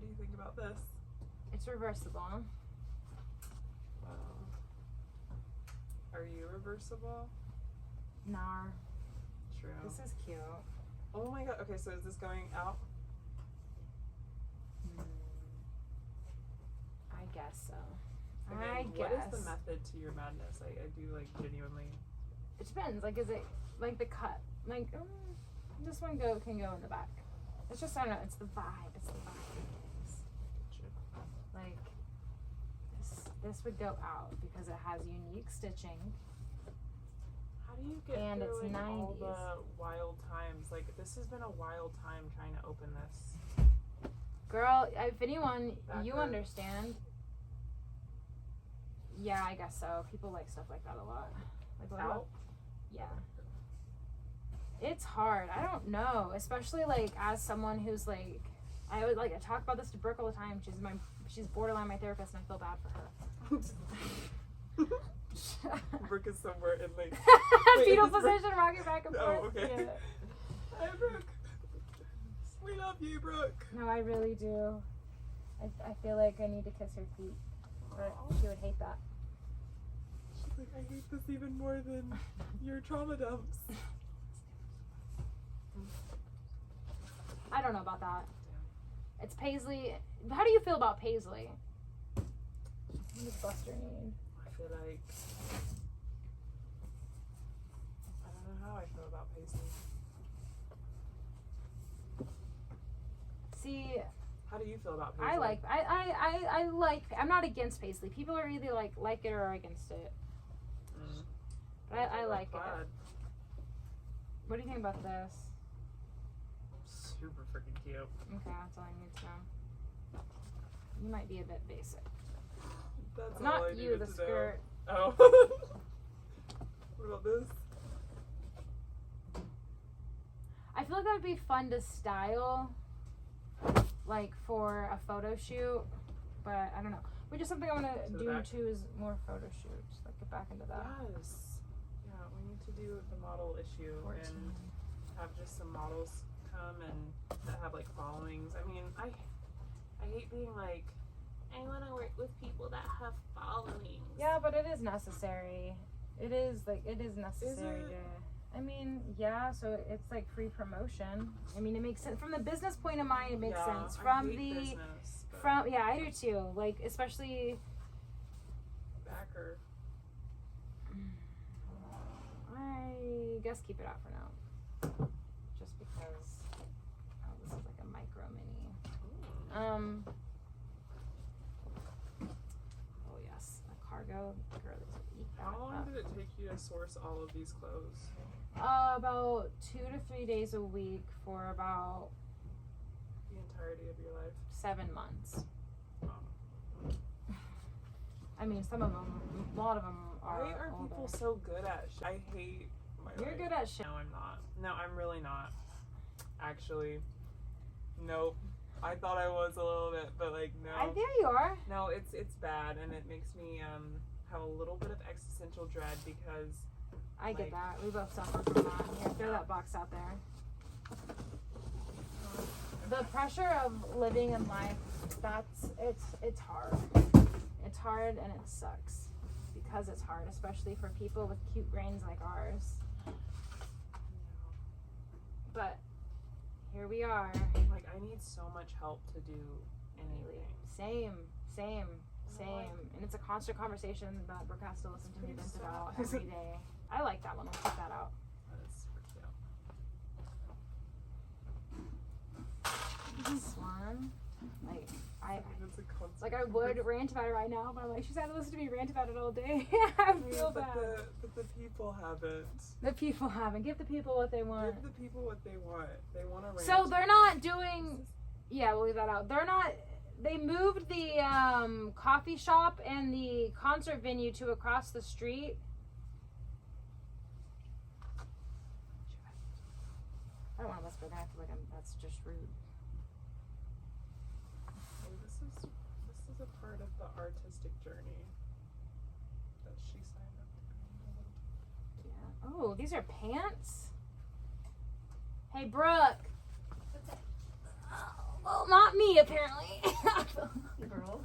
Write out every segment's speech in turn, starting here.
do you think about this? It's reversible. Wow. Are you reversible? Nah. True. This is cute. Oh my god. Okay, so is this going out? I guess so. Again, what is the method to your madness? I do like genuinely. It depends. Like, is it like the cut? Like, this one can go in the back. It's just, I don't know. It's the vibe. It's the vibe. Like, this would go out because it has unique stitching. How do you get and through it's like, 90s. all the wild times? Like, this has been a wild time trying to open this. Girl, if anyone, you Backer. understand. Yeah, I guess so. People like stuff like that a lot. Like what? Out? Yeah. It's hard. I don't know. Especially like as someone who's like, I would like I talk about this to Brooke all the time. She's borderline my therapist, and I feel bad for her. Brooke is somewhere in like fetal position, rocking back and forth. Oh, okay. Yeah. Hi, Brooke. We love you, Brooke. No, I really do. I feel like I need to kiss her feet, but she would hate that. She's like, I hate this even more than your trauma dumps. I don't know about that. It's Paisley. How do you feel about Paisley? What does Buster need? I feel like I don't know how I feel about Paisley. See, How do you feel about Paisley? I like. I'm not against Paisley. People are either like it or against it. But I like it. What do you think about this? Super freaking cute. Okay, that's all I need to know. You might be a bit basic. That's all Not I you, needed the to skirt. Know. Oh. What about this? I feel like that would be fun to style, like for a photo shoot, but I don't know. Which is something I want to do too, is more photo shoots. Like get back into that. Yes. Yeah, we need to do the model issue 14. and have just some models come and that have like followings. I mean, I hate being like, I want to work with people that have followings. Yeah, but it is necessary. It is necessary to. I mean, yeah. So it's like free promotion. I mean, it makes sense from the business point of mind. It makes sense from I hate business, yeah, I do too. Like especially. Backer. I guess keep it out for now. Just because. Oh, this is like a micro mini. Oh yes, a cargo. Girl, eat that How long up. did it take you to source all of these clothes? About 2 to 3 days a week for about The entirety of your life? 7 months. Oh. I mean, some of them, a lot of them are. Why are older. people so good at I hate my You're life. good at shit. No, I'm not. No, I'm really not. Actually, nope. I thought I was a little bit, but like no. There you are. No, it's bad, and it makes me have a little bit of existential dread because I get that. We both suffer from that. Here, throw that box out there. The pressure of living in life, it's hard. It's hard and it sucks because it's hard, especially for people with cute brains like ours. But here we are. like I need so much help to do anything. Same. And it's a constant conversation that Brooke has to listen to me vent about every day. I like that one. We'll check that out. That is super cute. This one, like It's a constant I would rant about it right now, but I'm like, she's had to listen to me rant about it all day. I feel bad. But the people haven't. The people haven't. Give the people what they want. Give the people what they want. They want to rant. So they're not doing. Yeah, we'll leave that out. They're not. They moved the coffee shop and the concert venue to across the street. I don't want to whisper that. I feel like that's just rude. This is a part of the artistic journey that she signed up to be. Yeah. Oh, these are pants? Hey, Brooke. Well, not me, apparently. Girl.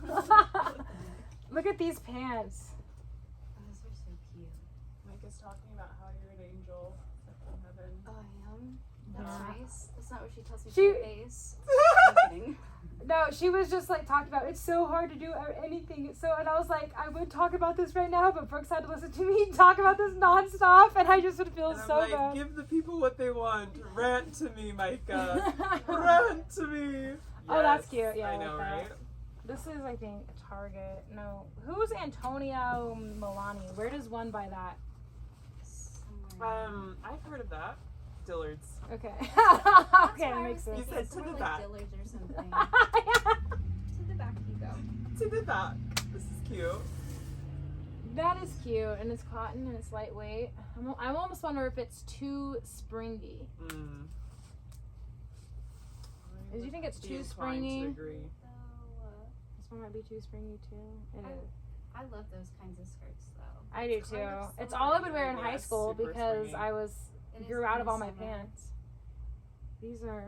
Look at these pants. Those are so cute. Micah's talking about how you're an angel from heaven. Oh, I am? That's Yeah. nice. That's not what she tells me She- to my face. I'm kidding. No, she was just like talking about it's so hard to do anything. And I was like, I would talk about this right now, but Brooks had to listen to me talk about this nonstop, and I just would feel And I'm so like, bad. give the people what they want. Rant to me, Micah. Rant to me. Oh, that's Yes, cute. Yeah, I I know, like that. right? This is, I think, Target. No, who's Antonio Milani? Where does one buy that? Somewhere. I've heard of that. Dillard's. Okay. That's Okay, why that I makes was sense. You thinking said to somewhere the like back. Dillard's or something. To the back you go. To the back. This is cute. That is cute, and it's cotton and it's lightweight. I almost wonder if it's too springy. Mm. Do you think it's Be too inclined springy? to agree. So, This one might be too springy too. It is. I love those kinds of skirts though. I do It's too. kind of It's summery. all I would wear in high Yes, school super because springy. I was It is grew out of kinda all my summer. pants. These are I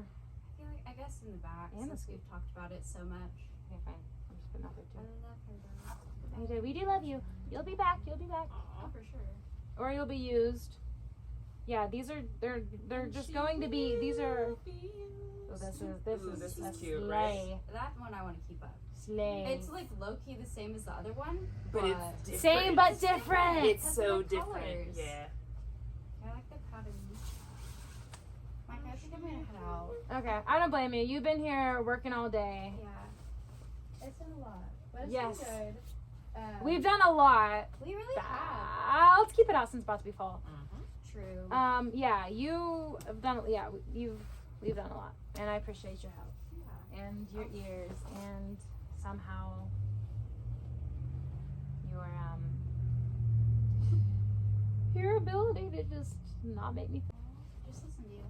feel like, I guess in the back, And the since we've talked about it so much. okay. Fine. I'm just putting out there I too. love her though. I do. We do love you. You'll be back. You'll be back. Oh, for sure. Or you'll be used. Yeah, these are they're just going to be. These are. Oh, this Ooh, this is is a cute, slay. right? That one I want to keep up. Slay. It's like low key the same as the other one, But but it's different. Same but different. It's Has so different different. colors. Yeah. I like the pattern. Micah, I think I'm gonna head out. Okay, I don't blame you. You've been here working all day. Yeah. It's been a lot, but it's Yes. been good. We've done a lot. We really have. Let's keep it out since it's about to be fall. True. Yeah, you have done. Yeah, we've done a lot, and I appreciate your help Yeah. and your ears, and somehow your ability to just not make me. Just listen to you.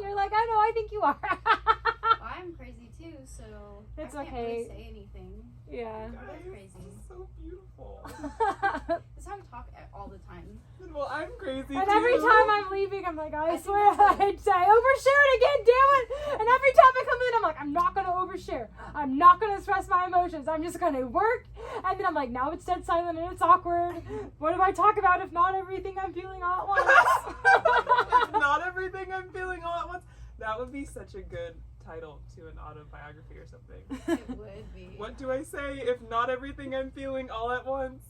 You're like, I know. I think you are. Well, I'm crazy too, so It's I can't okay. really say anything. Yeah. Guys, crazy. this is so beautiful. That's how we talk all the time. Well, I'm crazy And too. every time I'm leaving, I'm like, I think swear that's it. I'd say overshare it again, damn it! And every time I come in, I'm like, I'm not gonna overshare. I'm not gonna express my emotions. I'm just gonna work. And then I'm like, now it's dead silent and it's awkward. What do I talk about if not everything I'm feeling all at once? Not everything I'm feeling all at once. That would be such a good title to an autobiography or something. It would be. What do I say if not everything I'm feeling all at once?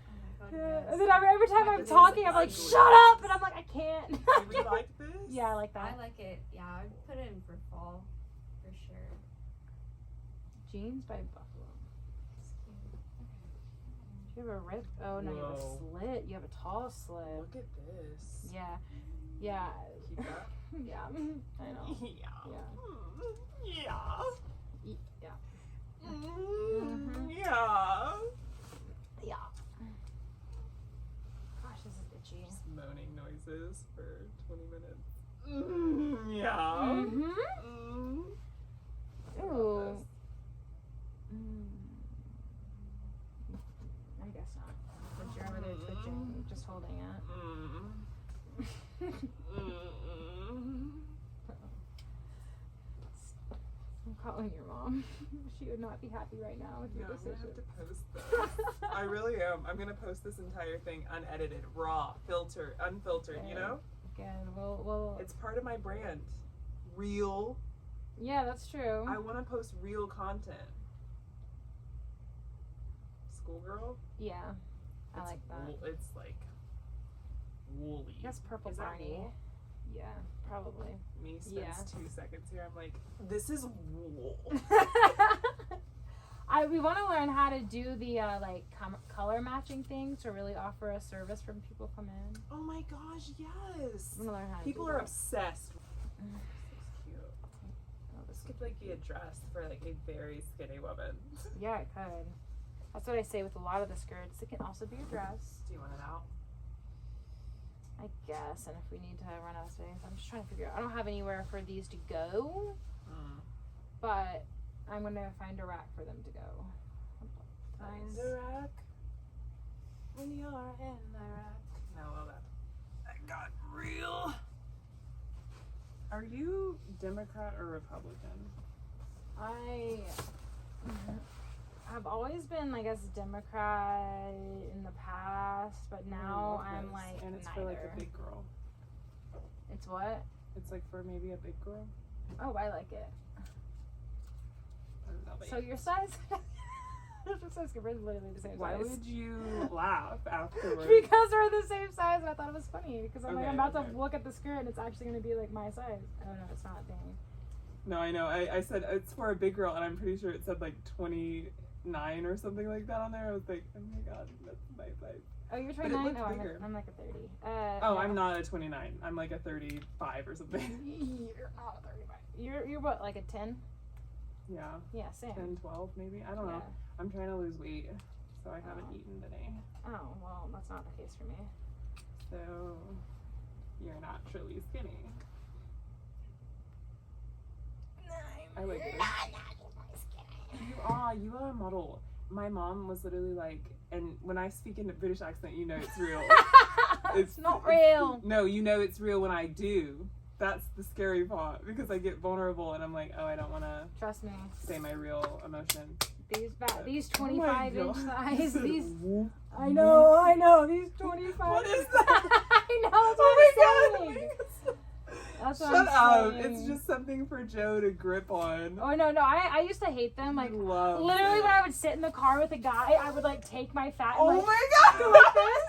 Oh my god, Yeah, yes. and then every time My I'm goodness, talking, I'm like, ugly. shut up! And I'm like, I can't. Do we like this? Yeah, I like that. I like it. Yeah, I'd put it in for fall, for sure. Jeans by Buffalo. It's cute. Do you have a rip? Oh, no, you have a Whoa. slit. You have a tall slit. Look at this. Yeah. Yeah. Keep that. Yeah. I know. Yeah. Yeah. Yeah. Yeah. Mm, yeah. Yeah. Gosh, this is itchy. Just moaning noises for 20 minutes. Yeah. Mm-hmm. Mm. Ooh. I guess not. Since you're over there twitching, just holding it. I'm calling your mom. She would not be happy right now with Yeah, your I'm gonna decision. have to post this. I really am. I'm gonna post this entire thing unedited, raw, unfiltered. You know, Again, we'll. it's part of my brand. Real. Yeah, that's true. I want to post real content. Schoolgirl. Yeah, I It's like that. It's like woolly. That's purple Is that Barney. wool? Yeah, probably. Me spends Yeah. 2 seconds here. I'm like, this is wool. We want to learn how to do the color matching thing to really offer a service when people come in. Oh my gosh, yes. I'm gonna learn how to People do are that. obsessed. This is cute. Oh, This could like be a dress for like a very skinny woman. Yeah, it could. That's what I say with a lot of the skirts. It can also be a dress, Do you want it out? I guess. And if we need to run out of space, I'm just trying to figure out. I don't have anywhere for these to go, but I'm gonna find a rack for them to go. Find Nice. the rack when you're in the rack. No, well that got real. Are you Democrat or Republican? I've always been, I guess, Democrat in the past, but now I'm like and it's neither. for like a big girl. It's what? It's like for maybe a big girl. Oh, I like it. I don't know about So you. your size? Your size is literally the same Why size. would you laugh afterwards? Because we're the same size, and I thought it was funny. Because I'm like, Okay, I'm about okay. to look at the skirt, and it's actually gonna be like my size. Oh no, it's not. Dang. No, I know. I said it's for a big girl, and I'm pretty sure it said like 29 or something like that on there. I was like, oh my god, that's my size. Oh, you're But it 29. looked Oh, bigger. I'm like a 30. Oh, no. I'm not a 29. I'm like a 35 or something. You're not a 35. You're what, like a 10? Yeah, Yeah, same. 10, 12 maybe. I don't know. I'm trying to lose weight, so I haven't eaten today. Oh, well, that's not the case for me. So you're naturally skinny. I like it. You are a model. My mom was literally like, and when I speak in a British accent, you know it's real. It's not real. No, you know it's real when I do. That's the scary part because I get vulnerable and I'm like, oh, I don't want to Trust me. say my real emotion. These Oh 25 my inch God. thighs. These. Whoop. I know. These 25. What is that? I know. That's Oh what my I'm God. saying. That's what Shut I'm up. saying. It's just something for Joe to grip on. Oh no. I used to hate them. Like He loves literally, it. when I would sit in the car with a guy, I would like take my fat. And, Oh like, my go god! like this.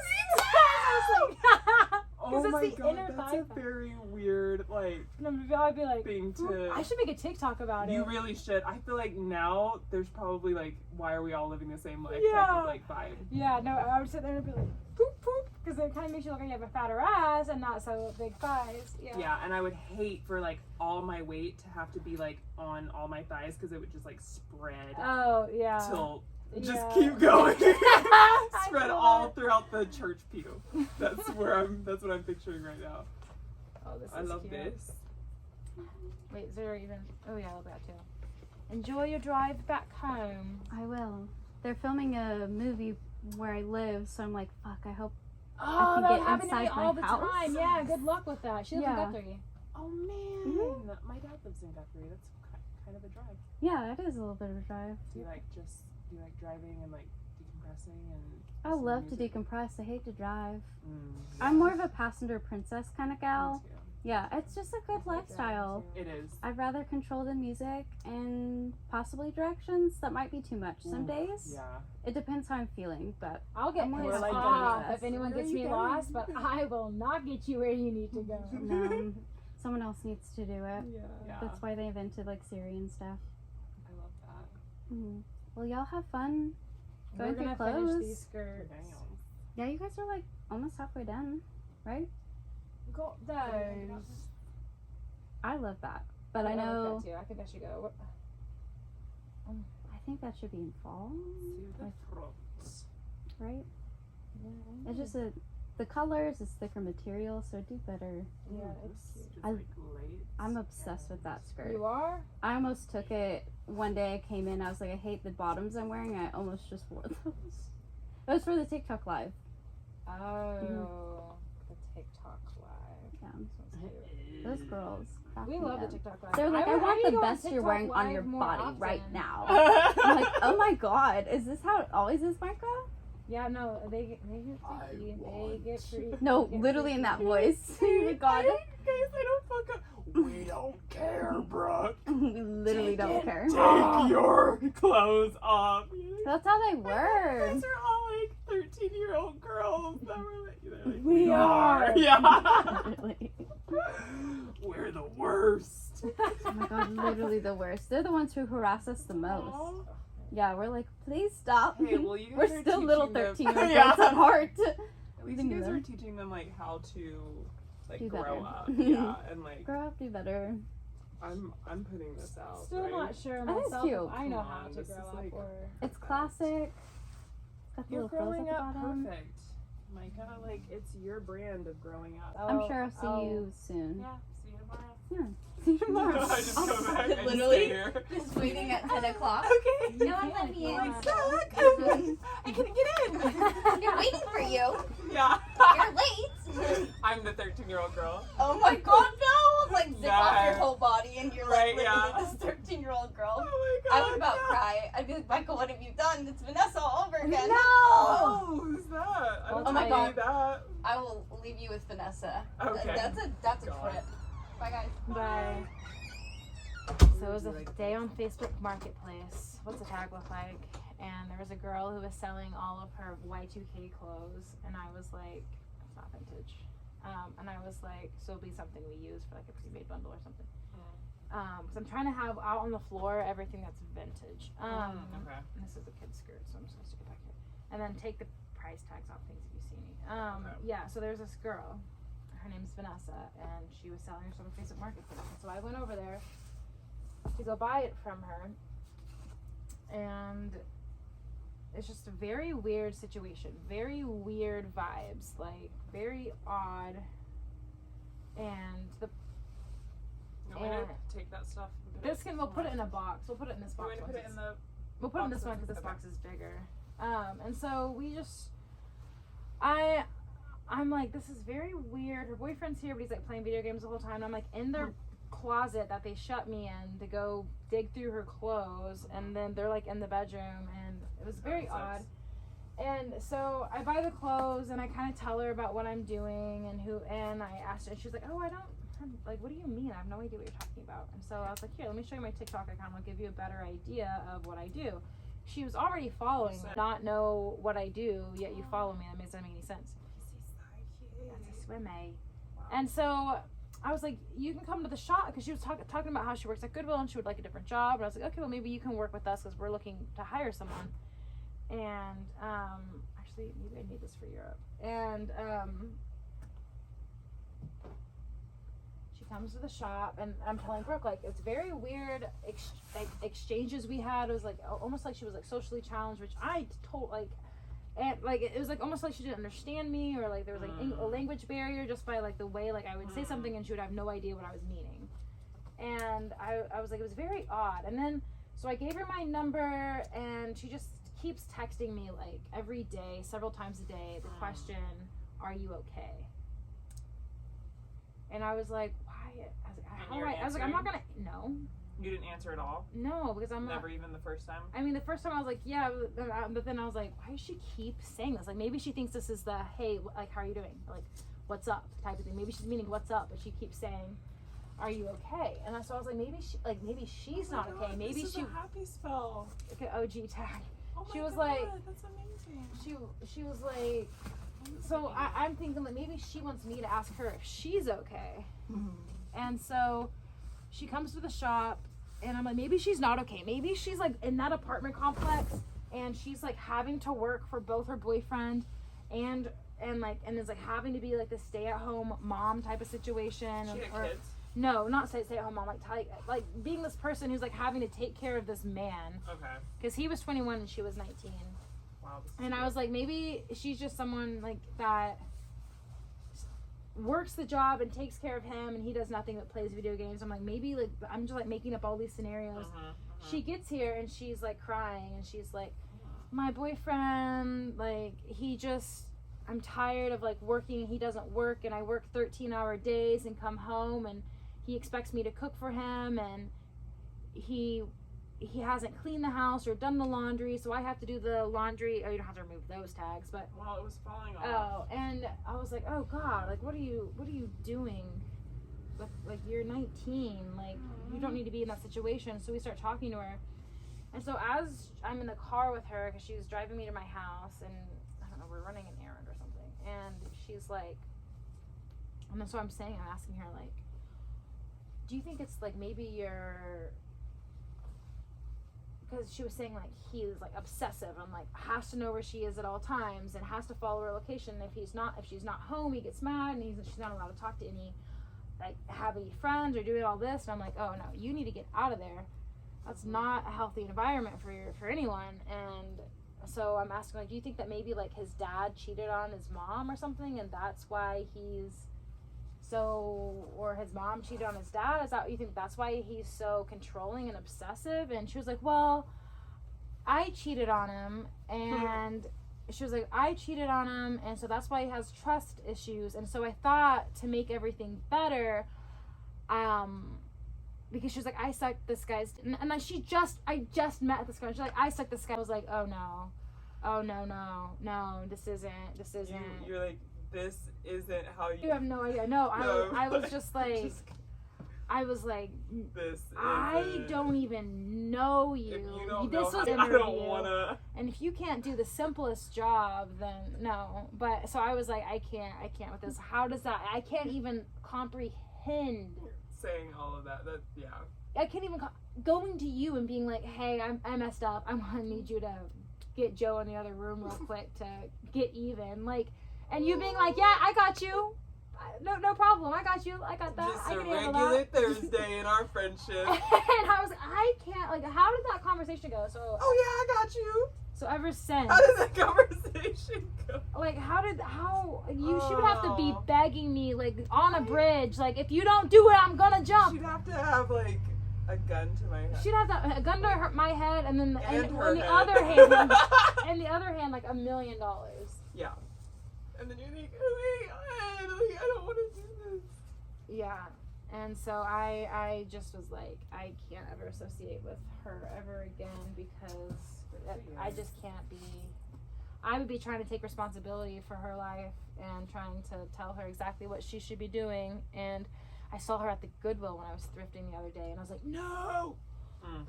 I was like, Oh it's my the god, inner that's thigh a fat. very weird, like, And I'd be like, thing to... I should make a TikTok about You it. really should. I feel like now there's probably, like, why are we all living the same life type Yeah. of, like, vibe. Yeah, no, I would sit there and be like, poop, poop, because it kind of makes you look like you have a fatter ass and not so big thighs. Yeah. Yeah, and I would hate for, like, all my weight to have to be, like, on all my thighs because it would just, like, spread Oh, yeah. till... Just Yeah. keep going. I Spread feel all that. throughout the church pew. That's what I'm picturing right now. Oh, this is I love cute. this. Wait, is there even... Oh, yeah, I love that, too. Enjoy your drive back home. I will. They're filming a movie where I live, so I'm like, fuck, I hope. Oh, can that get happened to me inside my all the house. time. Yeah, good luck with that. She lives Yeah. in Guthrie. Oh, man. Mhm. My dad lives in Guthrie. That's kind of a drive. Yeah, it is a little bit of a drive. Do you like driving and like decompressing and I listening love to music? decompress. I hate to drive. Yeah, I'm more of a passenger princess kind of gal. me too. Yeah, it's just a good lifestyle. It is. I'd rather control the music and possibly directions. That might be too much some Ooh, days. Yeah. It depends how I'm feeling, but I'll get I'm more pissed like off that. if anyone Where are gets you me going? lost, but I will not get you where you need to go. no, someone else needs to do it. Yeah. That's why they invented like Siri and stuff. I love that. Mhm. Well, y'all have fun. We're Going through gonna finish clothes. these skirts. Damn. Yeah, you guys are like almost halfway done, right? Got those. I love that, but I like know that too. I think I should go. I think that should be in fall, To the throat. right? It's just the colors, it's thicker material, so it'd do better. Yeah, Ooh, it's this cute. is, I- like, light. I'm obsessed with that skirt. You are? I almost took it one day. I came in, I was like, I hate the bottoms I'm wearing. I almost just wore those. It was for the TikTok live. Oh, the TikTok live. Yeah. This one's cute. Those girls. crack We me love the up. TikTok live. They're like, I need want to the go on best you're TikTok wearing on your Live more body right often. now. I'm like, oh my god, is this how it always is, Micah? Yeah, no, they get freaky. They get freaky. No, They get literally in that freaky. voice. Oh my god. Guys, I don't fuck up. We don't care, Brooke. We literally don't care. Take your clothes off. That's how they You were. guys are all like 13-year-old girls that were like, they're like, We are. Yeah. Literally. We're the worst. Oh my god, literally the worst. They're the ones who harass us the most. Aw. Yeah, we're like, please stop. Hey, well, you guys We're are still little teaching 13-year-old them- girls at heart. At least Leaving you guys them. are teaching them like how to like Do grow better. up. Yeah, and like Grow up, do better. I'm putting this out. Still right? not sure I think it's myself cute. if I know Come how on, to this grow is up like- or. It's classic. It's got the You're little frills growing at the up bottom. perfect, Micah. Like it's your brand of growing up. I'm sure I'll see you soon. Yeah. See you tomorrow. Yeah. See you tomorrow. I just go back and Literally. stay here. Just waiting at 10 o'clock. Okay. No one let me in. Like, Zach, I couldn't get in. You're waiting for you. Yeah. You're late. I'm the 13-year-old girl. Oh my god, no! Like zip off your Yeah. whole body and you're Right, like yeah. literally the 13-year-old girl. Oh my god. I would about cry. I'd be like, Michael, what have you done? It's Vanessa all over again. No! Oh, who's that? I Oh don't my know God. that. I will leave you with Vanessa. Okay. That's a God. trip. Bye, guys. Bye. So it was a day on Facebook Marketplace. What's the tag look like? And there was a girl who was selling all of her Y2K clothes, and I was like, it's not vintage. And I was like, so it'll be something we use for like a pre-made bundle or something. So I'm trying to have out on the floor everything that's vintage. Okay. And this is a kid's skirt, so I'm just gonna stick it back here. And then take the price tags off things if you see me. Okay. Yeah, so there's this girl. Her name's Vanessa, and she was selling herself on Facebook Marketplace. And so I went over there to go buy it from her, and it's just a very weird situation, very weird vibes, like very odd. And the You want me to take that stuff? And put this can we'll put it in a box. We'll put it in this You box. want me to put it in the? We'll put it in this boxes? one because this Okay. box is bigger. And so we just, I'm like, this is very weird. Her boyfriend's here, but he's like playing video games the whole time. And I'm like in their closet that they shut me in to go dig through her clothes, and then they're like in the bedroom, and it was very odd. And so I buy the clothes, and I kind of tell her about what I'm doing and I asked her, and she was like, oh, like, what do you mean? I have no idea what you're talking about. And so I was like, here, let me show you my TikTok account. I'll give you a better idea of what I do. She was already following me, not know what I do, yet you follow me. That doesn't make any sense. That's a swim, eh? And so I was like, you can come to the shop, because she was talking about how she works at Goodwill and she would like a different job. And I was like, okay, well, maybe you can work with us because we're looking to hire someone. And actually, maybe I need this for Europe. And she comes to the shop, and I'm telling Brooke, like, it's very weird exchanges we had. It was like almost like she was like socially challenged, which I told like. And like it was like almost like she didn't understand me, or like there was like a language barrier just by like the way like I would say something and she would have no idea what I was meaning. And I was like, it was very odd. And then so I gave her my number, and she just keeps texting me like every day, several times a day, the question, are you okay? And I was like, why? I was like, I'm not gonna. No. You didn't answer at all? No, because I'm Never even the first time? I mean, the first time I was like, yeah, but then I was like, why does she keep saying this? Like, maybe she thinks this is the, hey, like, how are you doing? Like, what's up type of thing. Maybe she's meaning what's up, but she keeps saying, are you okay? And so I was like, maybe she's not God, okay. Maybe this is she. a happy spell. Okay, OG tag. Oh She my was God, like- that's amazing. She was like, so I'm thinking like maybe she wants me to ask her if she's okay. And so she comes to the shop, and I'm like, maybe she's not okay. Maybe she's like in that apartment complex, and she's like having to work for both her boyfriend and is like having to be like the stay-at-home mom type of situation. She had or, kids? No, not stay-at-home mom. Like being this person who's like having to take care of this man, Okay. because he was 21 and she was 19. Wow. This is And I was like, maybe she's just someone like that works the job and takes care of him, and he does nothing but plays video games. I'm like, maybe like I'm just like making up all these scenarios. She gets here and she's like crying, and she's like, my boyfriend, like I'm tired of like working. He doesn't work, and I work 13-hour days and come home, and he expects me to cook for him, and he hasn't cleaned the house or done the laundry, so I have to do the laundry. Oh, you don't have to remove those tags, but Well, it was falling off. oh, and I was like, oh God, like what are you doing? Like you're 19, like you don't need to be in that situation. So we start talking to her, and so as I'm in the car with her, because she was driving me to my house, and I don't know, we're running an errand or something, and she's like, and then so I'm asking her like, do you think it's like maybe you're, because she was saying like he's like obsessive and like has to know where she is at all times and has to follow her location. If she's not home, he gets mad, and she's not allowed to talk to any, like have any friends or doing all this. And I'm like, oh no, you need to get out of there. That's not a healthy environment for anyone. And so I'm asking like, do you think that maybe like his dad cheated on his mom or something, and that's why or his mom cheated on his dad? Is that, you think that's why he's so controlling and obsessive? And she was like, well, I cheated on him, and she was like, I cheated on him, and so that's why he has trust issues. And so I thought to make everything better, because she was like, I sucked this guy's, and I just met this guy. She's like, I sucked this guy. I was like, oh no, this isn't. You're like, this isn't how you. You have no idea. No, I was just like, I was like, this. I don't even know you. If you don't This know was how, an I interview. don't wanna. And if you can't do the simplest job, then no. But so I was like, I can't with this. How does that? I can't even comprehend. Saying all of that. Yeah. I can't even going to you and being like, hey, I messed up. I'm gonna need you to get Joe in the other room real quick to get even. Like, and you being like, yeah, I got you. No problem. I got you. I got that. Just I a can handle regular that. Thursday in our friendship. And I was like, I can't. Like, how did that conversation go? So, Oh yeah, I got you. so ever since, How did that conversation go? like, she would have to be begging me, like, on a bridge, like, if you don't do it, I'm gonna jump. She'd have to have like a gun to my head. She'd have a gun to my head, and then And her on the head. other hand, and the other hand, like $1 million. Yeah. And then you're like, oh my God, like, I don't want to do this. Yeah. And so I just was like, I can't ever associate with her ever again because I just can't be. I would be trying to take responsibility for her life and trying to tell her exactly what she should be doing. And I saw her at the Goodwill when I was thrifting the other day, and I was like, no!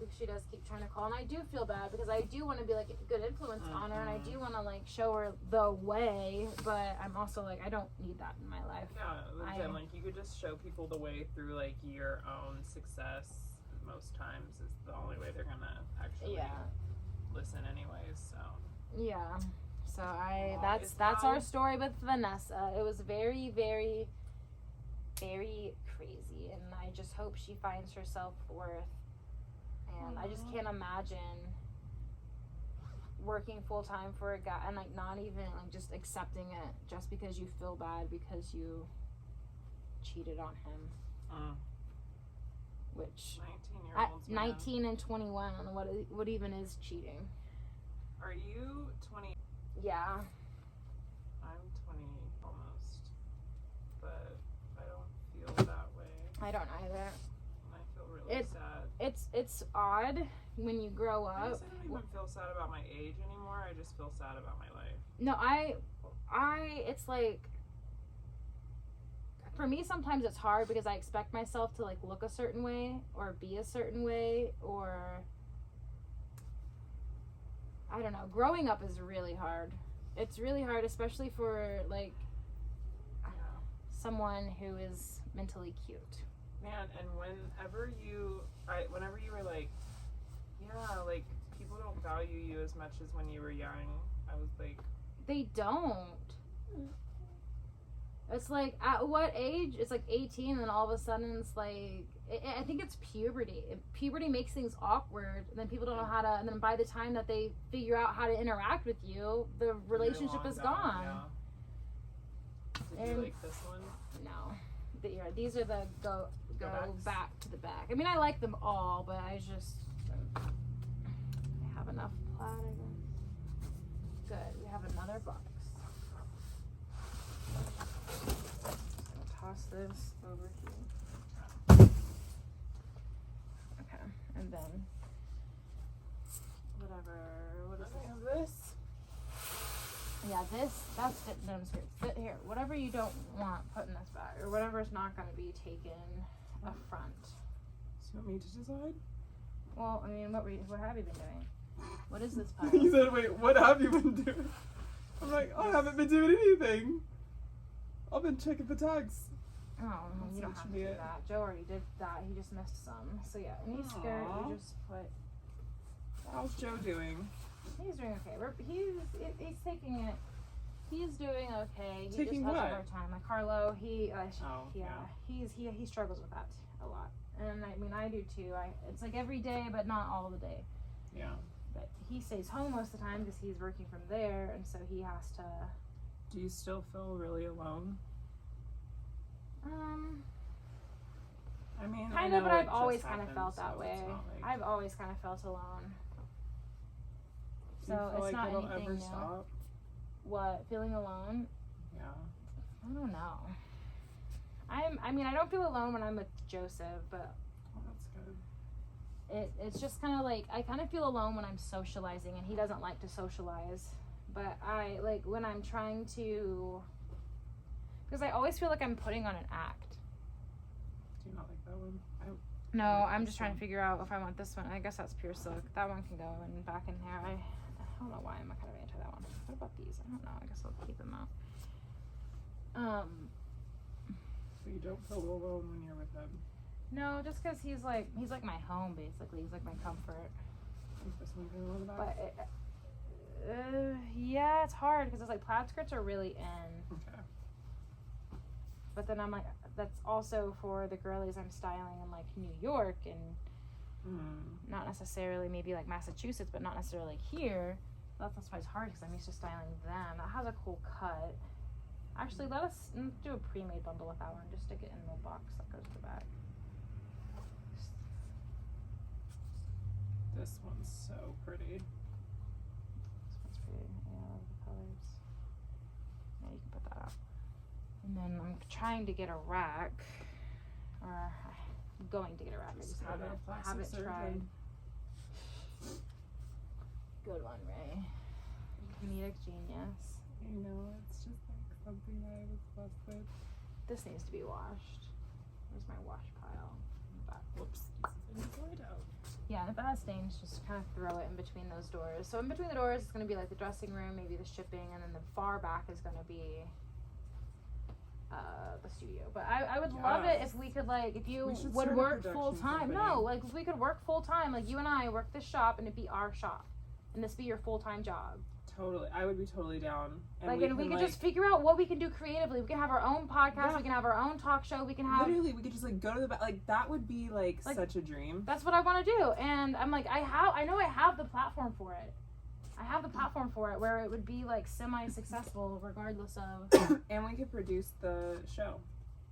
Because she does keep trying to call, and I do feel bad because I do want to be like a good influence on her, and I do want to like show her the way, but I'm also like, I don't need that in my life. Yeah, again, like you could just show people the way through like your own success. Most times is the only way they're gonna actually listen, anyways. So yeah. So Well, that's our story with Vanessa. It was very, very, very crazy, and I just hope she finds her self-worth. And I just can't imagine working full-time for a guy and like not even like just accepting it just because you feel bad because you cheated on him. Which 19-year-olds, 19 and 21, what even is cheating? Are you 20? Yeah. I'm 20 almost, but I don't feel that way. I don't either. And I feel really sad. It's odd when you grow I up. guess I don't even feel sad about my age anymore. I just feel sad about my life. No, it's like, for me sometimes it's hard because I expect myself to like look a certain way or be a certain way, or I don't know. Growing up is really hard. It's really hard, especially for like someone who is mentally cute. Man, and whenever you were like, yeah, like people don't value you as much as when you were young. I was like, they don't. It's like, at what age? It's like 18, and then all of a sudden it's like, I think it's puberty. Puberty makes things awkward, and then people don't know how to, and then by the time that they figure out how to interact with you, the relationship is gone. Yeah. Did you like this one? No. These are the go back to the back. I mean, I like them all, but I have enough plaid, I guess. Good. We have another box. Toss this over here. Okay, and then what is this? Yeah, that's fit in them skirts. Fit here. Whatever you don't want, put in this bag, or whatever is not going to be taken up front. So you want me to decide? Well, I mean, what have you been doing? What is this pile? He said, wait, what have you been doing? I'm like, I haven't been doing anything. I've been checking the tags. Oh, you don't have to do that. Joe already did that. He just missed some. So yeah, any skirt you just put. How's Joe doing? He's doing okay. He's taking it. He's doing okay. He Taking just has what? a hard time. Like Carlo, he yeah. struggles with that a lot. And I mean, I do too. It's like every day, but not all the day. Yeah. But he stays home most of the time because he's working from there, and so he has to. Do you still feel really alone? I mean, kind I of, know but it I've always just kind of happened, felt that so way. it's not like- I've always kind of felt alone. Do you So feel it's like not it'll anything ever new. stop? What, feeling alone? Yeah. I don't know. I don't feel alone when I'm with Joseph, but Well, that's good. It's just kind of like, I kind of feel alone when I'm socializing, and he doesn't like to socialize. But I, like, when I'm trying to, because I always feel like I'm putting on an act. Do you not like that one? No, I'm just trying to figure out if I want this one. I guess that's pure silk. That one can go in back in there. I don't know why I'm kind of anti that one. What about these? I don't know. I guess I'll keep them out. So you don't feel alone when you're with him? No, just because he's like my home, basically. He's like my comfort. Is this one going on about? But yeah, it's hard because it's like plaid skirts are really in. Okay. But then I'm like, that's also for the girlies I'm styling in like New York and not necessarily maybe like Massachusetts, but not necessarily here. That's why it's hard because I'm used to styling them. That has a cool cut. Actually, let us do a pre-made bundle with that one. Just stick it in the box that goes to the back. This one's so pretty. This one's pretty. Yeah, I love the colors. Yeah, you can put that up. And then I'm trying to get a rack, or I'm going to get a rack. I just haven't tried. Good one, Ray. Comedic genius. I know, it's just like something that I was blessed with. This needs to be washed. Where's my wash pile? Whoops. Yeah, and if it has stains, just kind of throw it in between those doors. So in between the doors, it's going to be like the dressing room, maybe the shipping, and then the far back is going to be the studio. But I would love it if we could, like, if you would work full time. No, like if we could work full time, like you and I work this shop and it'd be our shop, and this be your full time job. Totally, I would be totally down. And we could just figure out what we can do creatively. We can have our own podcast. We can have our own talk show. We can have literally. We could just like go to the like that would be like such a dream. That's what I want to do, and I'm like I know I have the platform for it. I have the platform for it where it would be like semi-successful regardless of. And we could produce the show.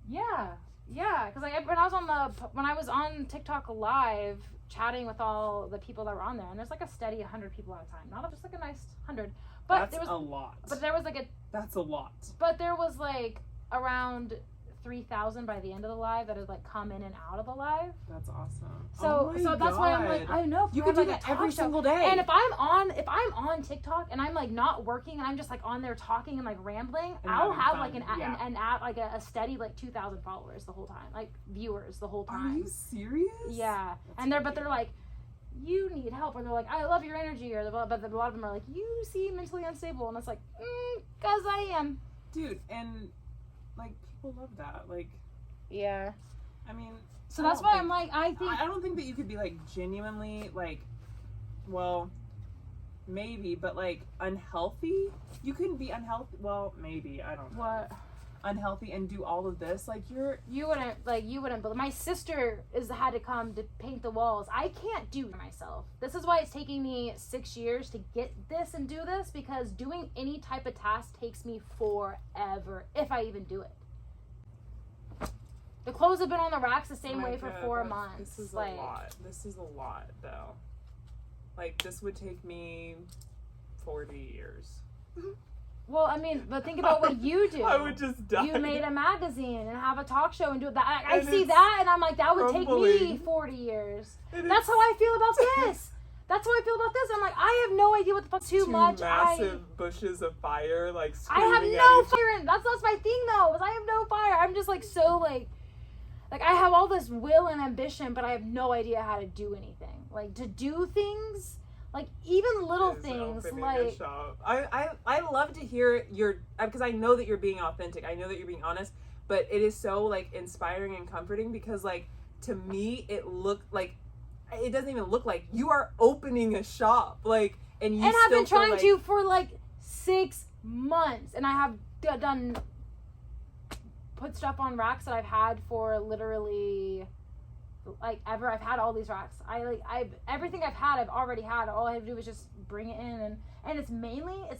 Yeah, because when I was on TikTok live chatting with all the people that were on there, and there's like a steady 100 people at a time, not just like a nice 100, but that's there was a lot. But there was like that's a lot. But there was like around 3,000 by the end of the live that had like come in and out of the live. That's awesome. So that's why I'm like, I know you can do that every single day. And if I'm on TikTok and I'm like not working and I'm just like on there talking and like rambling, and I'll have like a steady like 2,000 followers the whole time, like viewers the whole time. Are you serious? Yeah, and they're like, you need help, or they're like, I love your energy, or but a lot of them are like, you seem mentally unstable, and it's like, cause I am, dude, and like people love that, like, yeah. I mean, so that's why I'm like, I don't think that you could be like genuinely like, well, maybe, but like unhealthy. You couldn't be unhealthy. Well, maybe, I don't know. What? Unhealthy and do all of this, like you wouldn't. But my sister had to come to paint the walls. I can't do it myself. This is why it's taking me 6 years to get this and do this, because doing any type of task takes me forever if I even do it. The clothes have been on the racks the same way for 4 months. This is a lot. This is a lot, though. Like, this would take me 40 years. Well, I mean, but think about what you do. I would just die. You made a magazine and have a talk show and do that. I see that and I'm like, that would take me 40 years. That's how I feel about this. That's how I feel about this. I'm like, I have no idea what the fuck too much. Massive bushes of fire, like I have no fire. That's my thing though. Is I have no fire. I'm just like so like I have all this will and ambition, but I have no idea how to do anything. Like to do things. Like, even little things, like... I love to hear your... Because I know that you're being authentic. I know that you're being honest. But it is so, like, inspiring and comforting because, like, to me, it looked like... It doesn't even look like you are opening a shop. Like, and you I've been trying to for, like, 6 months. And I have done... Put stuff on racks that I've had for literally... like ever. I've had all these racks. Everything I've had, I've already had. All I had to do was just bring it in, and it's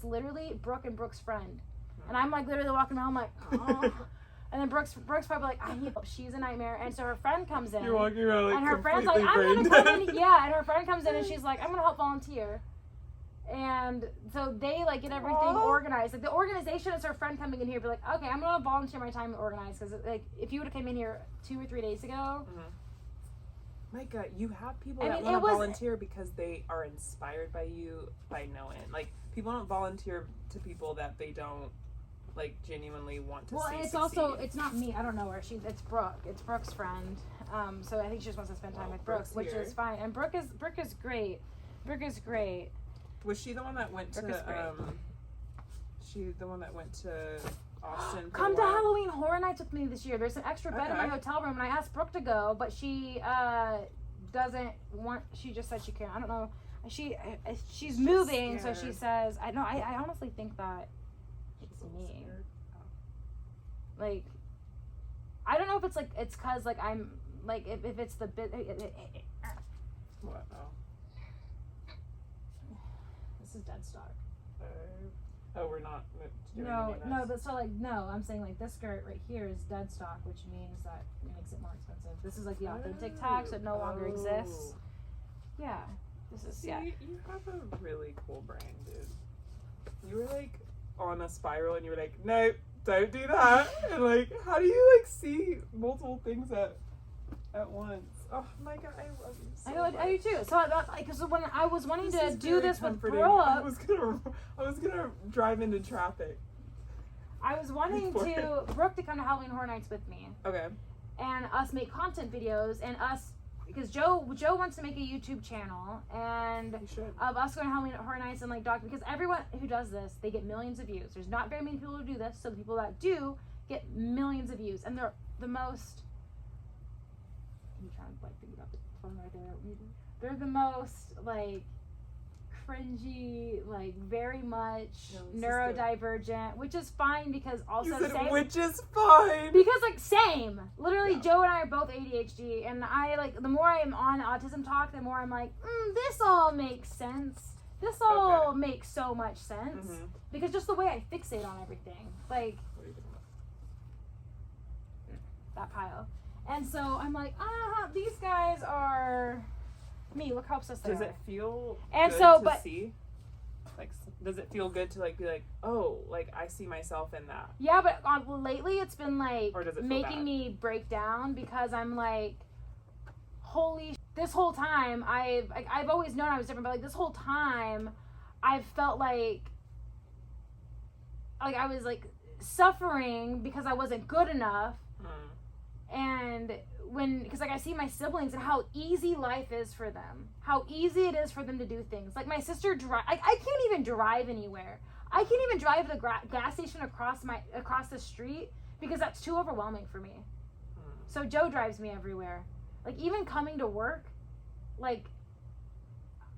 literally Brooke and Brooke's friend, and I'm like literally walking around like, oh. And then Brooke's probably like, I need help. She's a nightmare, and so her friend comes in. You're walking around like, and her friend's like, I'm gonna come in. Yeah, and her friend comes in and she's like, I'm gonna help volunteer. And so they like get everything organized. Like the organization is her friend coming in here, be like, okay, I'm gonna volunteer my time to organize, because like if you would have came in here 2 or 3 days ago. Micah, you have people I that mean, want it to was- volunteer because they are inspired by you by knowing. Like, people don't volunteer to people that they don't, like, genuinely want to Well, see and it's succeed. also, it's not me. I don't know her. It's Brooke. It's Brooke's friend. So I think she just wants to spend time Well, with Brooke, Brooke's which here. is fine. And Brooke is great. Brooke is great. Was she the one that went Brooke is great. to Austin? for Come a to while? Halloween Horror Nights with me this year. There's an extra bed in my Okay. hotel room, and I asked Brooke to go, but she doesn't want. She just said she can't. I don't know. She's moving, so she scared. says. I honestly think that it's me. Like, I don't know if it's like it's cause like I'm like if it's the bit. What? Oh. This is dead stock. Oh, we're not doing No, any no, of but so like no, I'm saying like this skirt right here is dead stock, which means that it makes it more expensive. This is like the authentic tag, so it no longer exists. Yeah, this is See, yeah. you have a really cool brain, dude. You were like on a spiral, and you were like, no, don't do that. And like, how do you like see multiple things at once? Oh my god, I love you so much. I do too. So because when I was wanting This to is do very this with comforting. Brooke, I was gonna drive into traffic. I was wanting before. Brooke to come to Halloween Horror Nights with me, Okay. and us make content videos, and us because Joe wants to make a YouTube channel, and You should. of us going to Halloween Horror Nights and like because everyone who does this, they get millions of views. There's not very many people who do this, so the people that do get millions of views, and they're the most. I'm trying to like think about the phone right there. They're the most like cringy, like very much No, this is neurodivergent, which is fine because also You said, same. which is fine. Because like same, literally, Yeah. Joe and I are both ADHD, and I like the more I am on Autism Talk, the more I'm like, this all makes sense. This all makes so much sense Mhm. because just the way I fixate on everything, like What are you doing? that pile, and so I'm like, these guys are me. Look how obsessed they Does are. it feel And good so, to but- see? Like, does it feel good to like be like, oh, like I see myself in that? Yeah, but lately it's been like Or does it feel making bad? me break down because I'm like, this whole time I've always known I was different, but like this whole time I've felt like I was like suffering because I wasn't good enough, and because like I see my siblings and how easy life is for them, how easy it is for them to do things. Like my sister I can't even drive anywhere. I can't even drive the gas station across the street because that's too overwhelming for me. So Joe drives me everywhere. Like even coming to work, like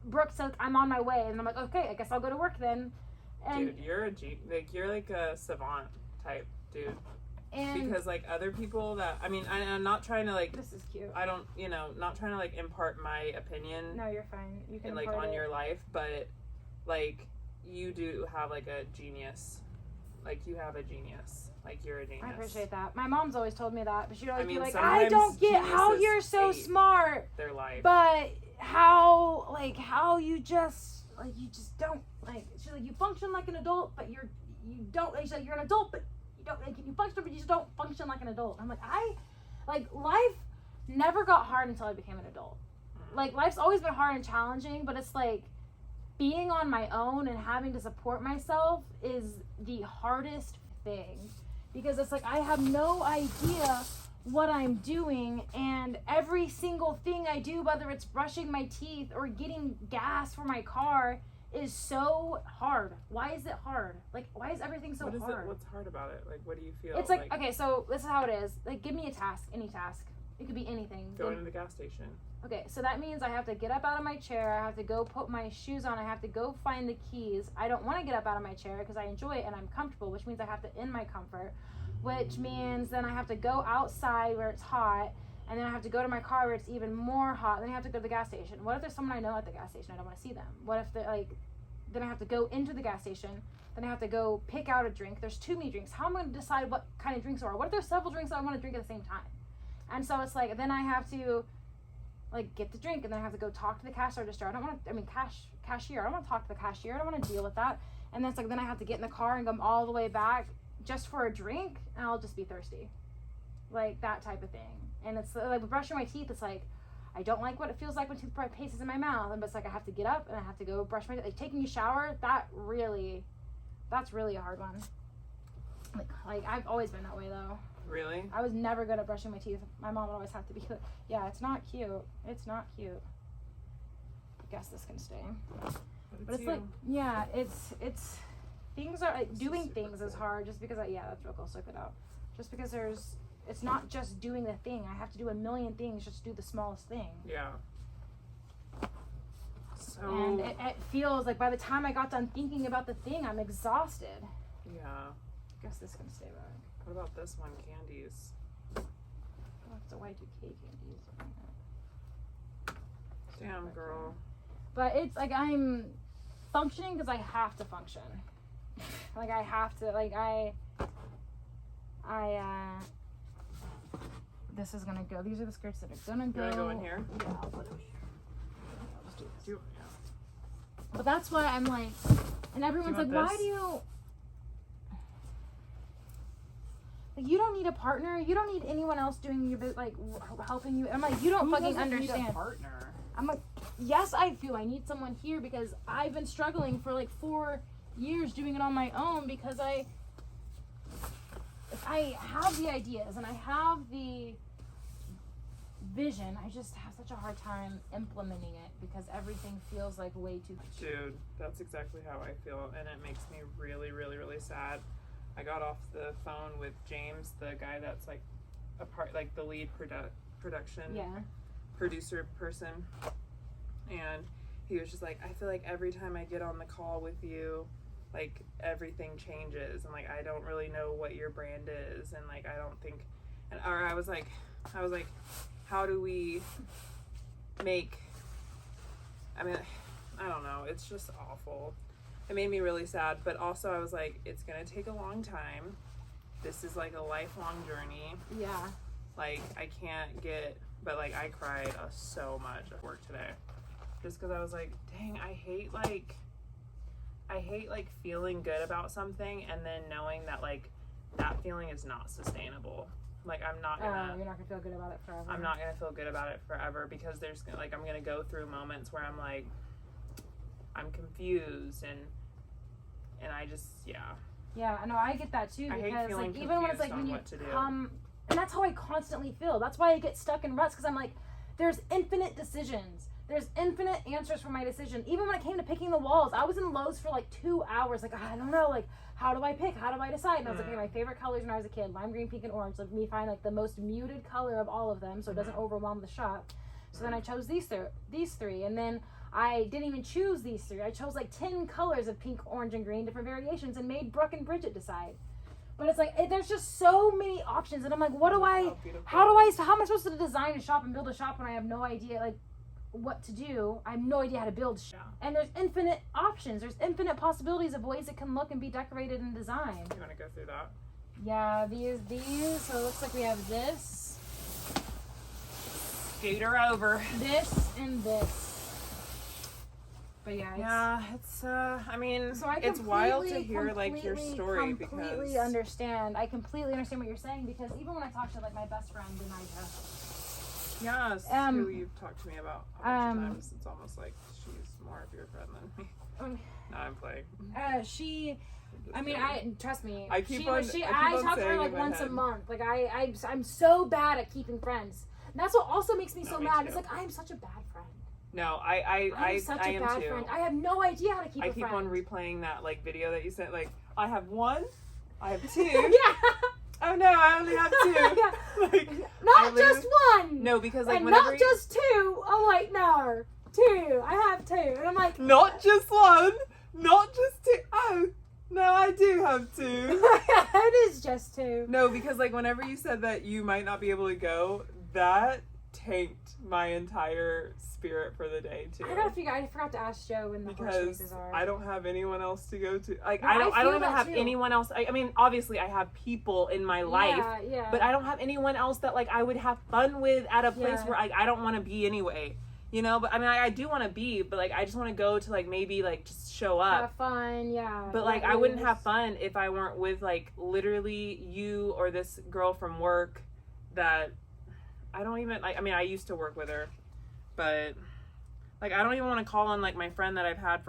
Brooke says I'm on my way, and I'm like, okay, I guess I'll go to work then. And Dude, you're like a savant type dude. Because like other people that I'm not trying to like this is cute. I don't not trying to like impart my opinion No, you're fine. You can and like impart on it. your life, but like you do have like a genius. Like you have a genius. Like you're a genius. I appreciate that. My mom's always told me that, but she'd always I mean, be like, sometimes I don't get how geniuses you're so hate smart, their life. but how you just don't like. She's like, you function like an adult, but you don't. She's like, you're an adult, but you don't. Like, you function, but you just don't function like an adult. I'm like, life never got hard until I became an adult. Like life's always been hard and challenging, but it's like being on my own and having to support myself is the hardest thing. Because it's like I have no idea what I'm doing, and every single thing I do, whether it's brushing my teeth or getting gas for my car, is so hard. Why is it hard? Like, why is everything so hard? What's hard about it? Like, what do you feel? It's like, okay, so this is how it is. Like, give me a task, any task. It could be anything. going to the gas station. Okay, so that means I have to get up out of my chair, I have to go put my shoes on, I have to go find the keys. I don't want to get up out of my chair because I enjoy it and I'm comfortable, which means I have to end my comfort, which means then I have to go outside where it's hot, and then I have to go to my car where it's even more hot, then I have to go to the gas station. What if there's someone I know at the gas station? I don't want to see them. What if they're like, then I have to go into the gas station, then I have to go pick out a drink. There's too many drinks. How am I going to decide what kind of drinks there are? What if there's several drinks that I want to drink at the same time? And so it's like, then I have to like get the drink, and then I have to go talk to the cash register. I don't want to, cashier. I don't want to talk to the cashier. I don't want to deal with that. And then it's like, then I have to get in the car and come all the way back just for a drink, and I'll just be thirsty. Like that type of thing. And it's like with brushing my teeth, it's like, I don't like what it feels like when toothpaste is in my mouth. And it's like I have to get up and I have to go brush my teeth. Like taking a shower, that's really a hard one. Like I've always been that way though. Really? I was never good at brushing my teeth. My mom would always have to be like, yeah, it's not cute. It's not cute. I guess this can stay. But it's like, yeah, it's things are like, doing things is hard just because that's real cool. Soak it out. Just because it's not just doing the thing. I have to do a million things just to do the smallest thing. Yeah. So. And it feels like by the time I got done thinking about the thing, I'm exhausted. Yeah. I guess this can stay back. What about this one? Candies. Oh, it's a Y2K candies. Damn, girl. But it's like I'm functioning because I have to function. Like I have to, like this is gonna go, these are the skirts that are gonna go. You wanna go in here? Yeah, I'll put them here. I'll just do this. Yeah. But that's why I'm like, and everyone's like, why do you, like, you don't need a partner. You don't need anyone else doing your, like, helping you. I'm like, you don't fucking understand. Need a partner? I'm like, yes, I feel I need someone here because I've been struggling for like 4 years doing it on my own because I have the ideas and I have the vision. I just have such a hard time implementing it because everything feels like way too much. Dude, that's exactly how I feel, and it makes me really, really, really sad. I got off the phone with James, the guy that's like a part, like the lead production producer person, and he was just like, I feel like every time I get on the call with you, like everything changes, and like I don't really know what your brand is, and like I don't think, and or I was like, how do we make? I mean, I don't know. It's just awful. It made me really sad, but also I was like, it's gonna take a long time. This is like a lifelong journey. Yeah. Like I can't get, but like I cried so much at work today, just because I was like, dang, I hate like feeling good about something and then knowing that like that feeling is not sustainable. Like I'm not gonna. You're not gonna feel good about it forever. I'm not gonna feel good about it forever because there's like I'm gonna go through moments where I'm like, I'm confused and I just Yeah, no, I get that too because like even when it's like when you come, and that's how I constantly feel. That's why I get stuck in ruts because I'm like, there's infinite decisions. There's infinite answers for my decision. Even when it came to picking the walls, I was in Lowe's for like 2 hours. Like, I don't know, like, how do I pick? How do I decide? And I was like, okay, my favorite colors when I was a kid, lime green, pink, and orange. Like, me find like the most muted color of all of them so it doesn't overwhelm the shop. So then I chose these three. And then I didn't even choose these 3. I chose like 10 colors of pink, orange, and green, different variations, and made Brooke and Bridget decide. But it's like, there's just so many options. And I'm like, how am I supposed to design a shop and build a shop when I have no idea, like, what to do? I have no idea how to build shop. And there's infinite options. There's infinite possibilities of ways it can look and be decorated and designed. You want to go through that? Yeah, these. So it looks like we have this. Scooter over. This and this. But yeah, it's I mean, so I it's wild to hear like your story because I completely understand what you're saying because even when I talk to like my best friend Micah. Yes, who you've talked to me about a bunch of times. It's almost like she's more of your friend than me. No, I'm playing. Trust me. I talk to her like once a month. Like I'm so bad at keeping friends. And that's what also makes me so mad. It's like I am such a bad friend. No, I am such a bad too. friend. I have no idea how to keep a friend. I keep on replaying that like video that you sent. Like I have 1, I have 2. Yeah. Oh no, I only have 2. Yeah. Like, not just 1. No, because like and whenever not just 2. I'm like, no, 2. I have 2, and I'm like, not just 1, not just 2. Oh no, I do have 2. It is just 2. No, because like whenever you said that you might not be able to go, that tanked my entire spirit for the day too. I forgot to ask Joe when the horse races are. I don't have anyone else to go to. Like no, I don't even have too. anyone else. I mean, obviously I have people in my life, but I don't have anyone else that like I would have fun with at a place where I don't want to be anyway. You know, but I mean, I do want to be, but like I just want to go to like maybe like just show up, have fun, But like I wouldn't have fun if I weren't with like literally you or this girl from work that I don't even like. I mean, I used to work with her, but like I don't even want to call on like my friend that I've had for